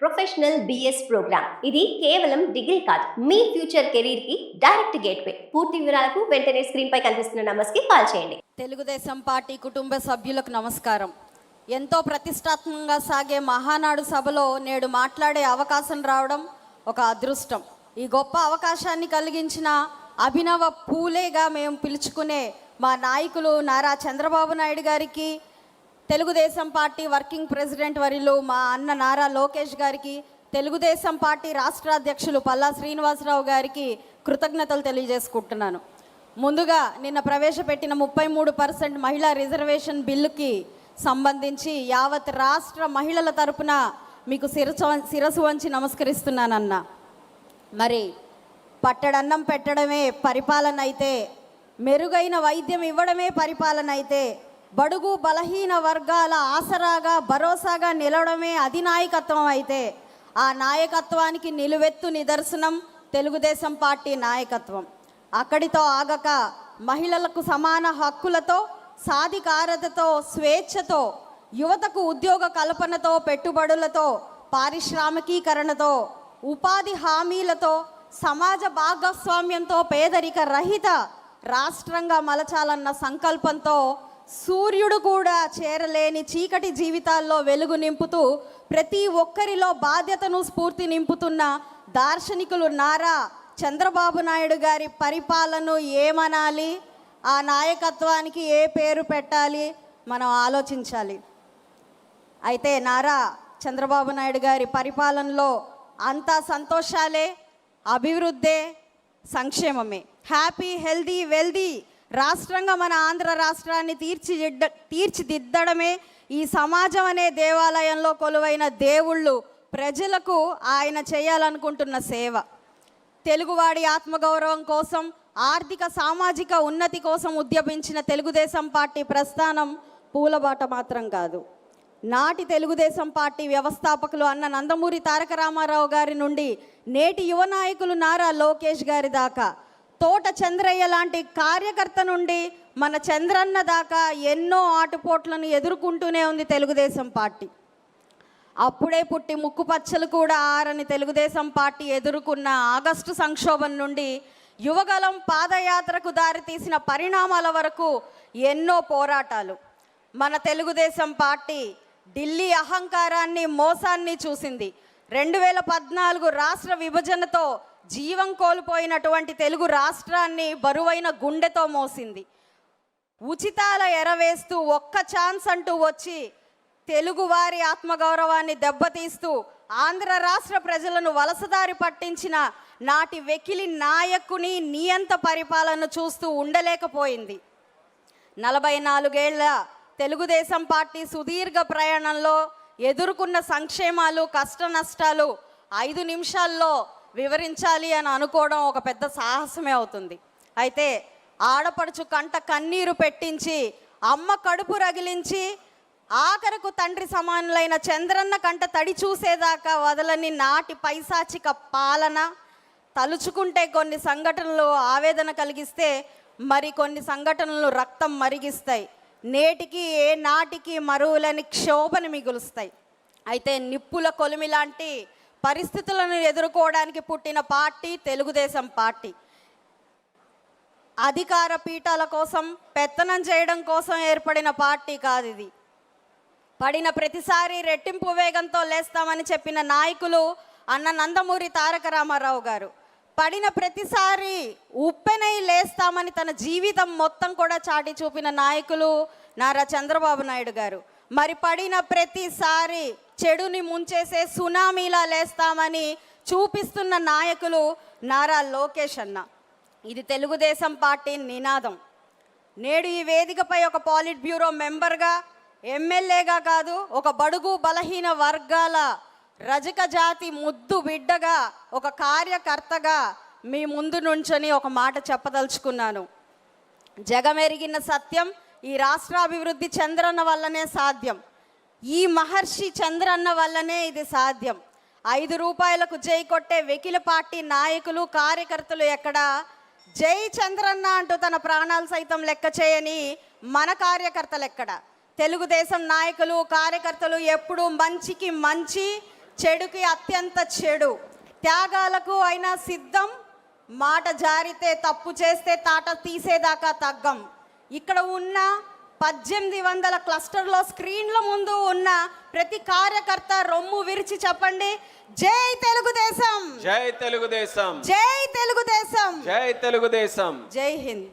Professional BS programme. ఇది కేవలం degree కాదు, మీ ఫ్యూచర్ కెరీర్ కి డైరెక్ట్ గేట్వే. పూర్తి వివరాలకు వెంటనే స్క్రీన్ పై కనిపిస్తున్న నంబర్స్ కి కాల్ చేయండి. తెలుగుదేశం పార్టీ కుటుంబ సభ్యులకు నమస్కారం. ఎంతో ప్రతిష్టాత్మకంగా సాగే మహానాడు సభలో నేడు మాట్లాడే అవకాశం రావడం ఒక అదృష్టం. ఈ గొప్ప అవకాశాన్ని కలిగించిన అభినవ పూలేగా మేము పిలుచుకునే మా నాయకులు నారా చంద్రబాబు నాయుడు గారికి, తెలుగుదేశం పార్టీ వర్కింగ్ ప్రెసిడెంట్ వర్యులు మా అన్న నారా లోకేష్ గారికి, తెలుగుదేశం పార్టీ రాష్ట్ర అధ్యక్షులు పల్లా శ్రీనివాసరావు గారికి కృతజ్ఞతలు తెలియజేసుకుంటున్నాను. ముందుగా నిన్న ప్రవేశపెట్టిన 33% మహిళా రిజర్వేషన్ బిల్లుకి సంబంధించి యావత్ రాష్ట్ర మహిళల తరపున మీకు శిరసు వంచి నమస్కరిస్తున్నానన్న. మరి పట్టడన్నం పెట్టడమే పరిపాలన అయితే, మెరుగైన వైద్యం ఇవ్వడమే పరిపాలన అయితే, బడుగు బలహీన వర్గాల ఆసరాగా భరోసాగా నిలవడమే అధినాయకత్వం అయితే, ఆ నాయకత్వానికి నిలువెత్తు నిదర్శనం తెలుగుదేశం పార్టీ నాయకత్వం. అక్కడితో ఆగక మహిళలకు సమాన హక్కులతో, సాధికారతతో, స్వేచ్ఛతో, యువతకు ఉద్యోగ కల్పనతో, పెట్టుబడులతో, పారిశ్రామికీకరణతో, ఉపాధి హామీలతో, సమాజ భాగస్వామ్యంతో పేదరిక రహిత రాష్ట్రంగా మలచాలన్న సంకల్పంతో సూర్యుడు కూడా చేరలేని చీకటి జీవితాల్లో వెలుగు నింపుతూ ప్రతి ఒక్కరిలో బాధ్యతను స్ఫూర్తి నింపుతున్న దార్శనికులు నారా చంద్రబాబు నాయుడు గారి పరిపాలనను ఏమనాలి, ఆ నాయకత్వానికి ఏ పేరు పెట్టాలి మనం ఆలోచించాలి. అయితే నారా చంద్రబాబు నాయుడు గారి పరిపాలనలో అంతా సంతోషాలే, అభివృద్ధే, సంక్షేమమే. హ్యాపీ హెల్దీ వెల్దీ రాష్ట్రంగా మన ఆంధ్ర రాష్ట్రాన్ని తీర్చిదిద్దడమే ఈ సమాజం అనే దేవాలయంలో కొలువైన దేవుళ్ళు ప్రజలకు ఆయన చేయాలనుకుంటున్న సేవ. తెలుగువాడి ఆత్మగౌరవం కోసం, ఆర్థిక సామాజిక ఉన్నతి కోసం ఉద్యమించిన తెలుగుదేశం పార్టీ ప్రస్థానం పూలబాట మాత్రం కాదు. నాటి తెలుగుదేశం పార్టీ వ్యవస్థాపకులు అన్న నందమూరి తారక రామారావు గారి నుండి నేటి యువ నాయకులు నారా లోకేష్ గారి దాకా, తోట చంద్రయ్య లాంటి కార్యకర్త నుండి మన చంద్రన్న దాకా ఎన్నో ఆటుపోట్లను ఎదుర్కొంటూనే ఉంది తెలుగుదేశం పార్టీ. అప్పుడే పుట్టి ముక్కుపచ్చలు కూడా ఆరని తెలుగుదేశం పార్టీ ఎదుర్కొన్న ఆగస్టు సంక్షోభం నుండి యువగలం పాదయాత్రకు దారితీసిన పరిణామాల వరకు ఎన్నో పోరాటాలు. మన తెలుగుదేశం పార్టీ ఢిల్లీ అహంకారాన్ని, మోసాన్ని చూసింది. 2014 రాష్ట్ర విభజనతో జీవం కోల్పోయినటువంటి తెలుగు రాష్ట్రాన్ని బరువైన గుండెతో మోసింది. ఉచితాల ఎరవేస్తూ ఒక్క ఛాన్స్ అంటూ వచ్చి తెలుగువారి ఆత్మగౌరవాన్ని దెబ్బతీస్తూ ఆంధ్ర రాష్ట్ర ప్రజలను వలసదారి పట్టించిన నాటి వెకిలి నాయకుని నియంత పరిపాలన చూస్తూ ఉండలేకపోయింది. 44 ఏళ్ల తెలుగుదేశం పార్టీ సుదీర్ఘ ప్రయాణంలో ఎదుర్కొన్న సంక్షేమాలు, కష్ట నష్టాలు 5 నిమిషాల్లో వివరించాలి అని అనుకోవడం ఒక పెద్ద సాహసమే అవుతుంది. అయితే ఆడపడుచు కంట కన్నీరు పెట్టించి, అమ్మ కడుపు రగిలించి, ఆఖరకు తండ్రి సమానులైన చంద్రన్న కంట తడి చూసేదాకా వదలని నాటి పైశాచిక పాలన తలుచుకుంటే కొన్ని సంఘటనలు ఆవేదన కలిగిస్తే, మరి కొన్ని సంఘటనలు రక్తం మరిగిస్తాయి. నేటికి ఏ నాటికి మరువులని క్షోభను మిగులుస్తాయి. అయితే నిప్పుల కొలిమి లాంటి పరిస్థితులను ఎదుర్కోవడానికి పుట్టిన పార్టీ తెలుగుదేశం పార్టీ. అధికార పీఠాల కోసం, పెత్తనం చేయడం కోసం ఏర్పడిన పార్టీ కాదు ఇది. పడిన ప్రతిసారి రెట్టింపు వేగంతో లేస్తామని చెప్పిన నాయకులు అన్న నందమూరి తారక రామారావు గారు, పడిన ప్రతిసారి ఉప్పెనై లేస్తామని తన జీవితం మొత్తం కూడా చాటి చూపిన నాయకులు నారా చంద్రబాబు నాయుడు గారు, మరి పడిన ప్రతిసారి చెడుని ముంచేసే సునామీలా లేస్తామని చూపిస్తున్న నాయకులు నారా లోకేష్ అన్న. ఇది తెలుగుదేశం పార్టీ నినాదం. నేడు ఈ వేదికపై ఒక పాలిట్ బ్యూరో మెంబర్గా, ఎమ్మెల్యేగా కాదు, ఒక బడుగు బలహీన వర్గాల రజక జాతి ముద్దు బిడ్డగా, ఒక కార్యకర్తగా మీ ముందు నుంచొని ఒక మాట చెప్పదలుచుకున్నాను. జగమెరిగిన సత్యం, ఈ రాష్ట్రాభివృద్ధి చంద్రన్న వల్లనే సాధ్యం. ఈ మహర్షి చంద్రన్న వల్లనే ఇది సాధ్యం. 5 రూపాయలకు జై కొట్టే వెకిల పార్టీ నాయకులు, కార్యకర్తలు ఎక్కడా? జై చంద్రన్న అంటూ తన ప్రాణాలు సైతం లెక్క చేయని మన కార్యకర్తలు ఎక్కడ? తెలుగుదేశం నాయకులు, కార్యకర్తలు ఎప్పుడూ మంచికి మంచి, చెడుకి అత్యంత చెడు, త్యాగాలకు అయినా సిద్ధం, మాట జారితే తప్పు చేస్తే తాట తీసేదాకా తగ్గం. ఇక్కడ ఉన్న 1800 క్లస్టర్లో స్క్రీన్ల ముందు ఉన్న ప్రతి కార్యకర్త రొమ్ము విరిచి చెప్పండి, జై తెలుగుదేశం, జై తెలుగుదేశం, జై తెలుగుదేశం, జై తెలుగుదేశం, జై హింద్.